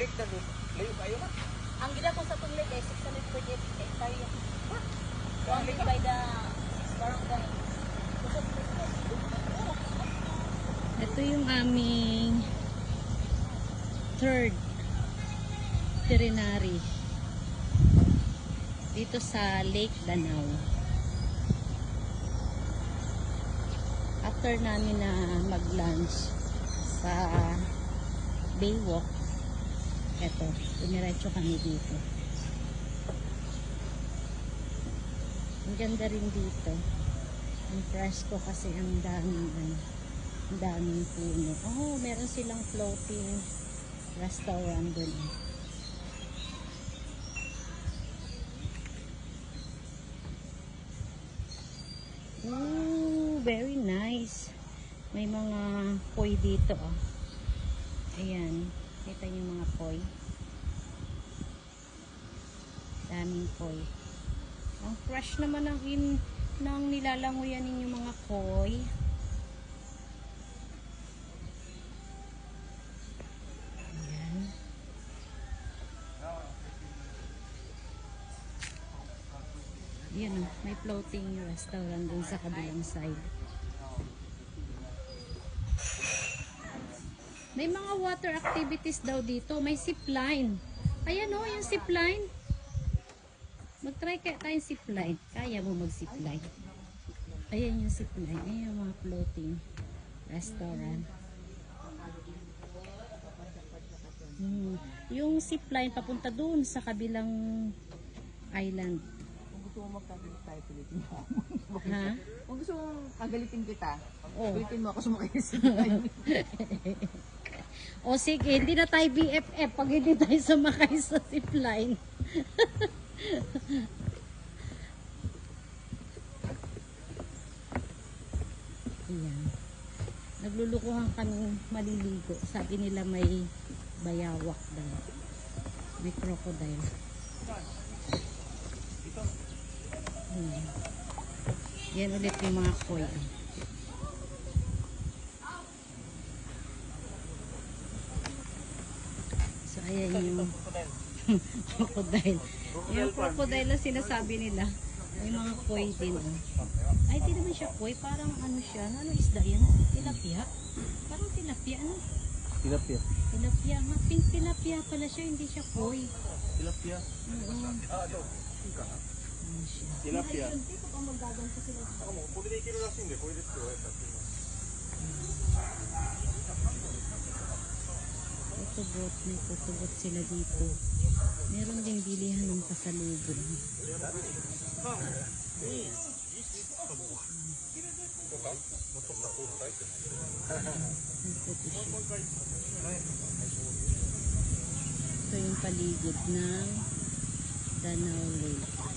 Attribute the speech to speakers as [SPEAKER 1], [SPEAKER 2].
[SPEAKER 1] lake na doon. Layo kayo na.
[SPEAKER 2] Ang gila ko sa itong lake ay 648 hectare.
[SPEAKER 1] Ang lake
[SPEAKER 2] By the barangay.
[SPEAKER 3] Ito yung aming third veterinary dito sa Lake Danau. After namin na mag-lunch sa Baywalk, eto, dumiretso kami dito. Ang ganda rin dito. Ang presko kasi ang daming ang daming puno. Oh, meron silang floating restaurant dun. Oh, very nice. May mga koi dito, oh. Ayan. Kita niyo mga koi. Daming koi. Ang fresh naman ng nilalanguyan ninyo mga koi. Ayan. Ayan, oh. May floating restaurant dun sa kabilang side. May mga water activities daw dito. May zipline. Ayan o, yung zipline. Mag-try kaya tayong zipline. Kaya mo mag-zipline. Ayan yung zipline. Ayan yung mga floating restaurant. Yung zipline papunta doon sa kabilang island.
[SPEAKER 1] Kung gusto mo magkagalit tayo, pilitin mo.
[SPEAKER 3] Ha?
[SPEAKER 1] Kung gusto mo kagalitin kita,
[SPEAKER 3] Oh.
[SPEAKER 1] pilitin mo ako sumakay sa tayo.
[SPEAKER 3] O sige, hindi na tayo BFF pag hindi tayo sumakay sa zipline. Ayan. Naglulukuhan kami maliligo. Sabi nila may bayawak daw. May crocodile. Ayan. Yan ulit yung mga koi. So ayan yung crocodile. Yung crocodile na sinasabi nila. May mga koi din. Oh. Ay, di naman siya koi. Parang ano siya. Ano isda yan? Tilapia? Parang tilapia. Ano?
[SPEAKER 1] Tilapia.
[SPEAKER 3] Tilapia. Nga, pink tilapia pala siya. Hindi siya koi.
[SPEAKER 1] Tilapia.
[SPEAKER 3] Oo. Ano siya?
[SPEAKER 1] Tilapia.
[SPEAKER 3] Putubot. May putubot sila dito. Meron ding bilihan ng pasalubong. Ito yung paligid ng Danau Lake.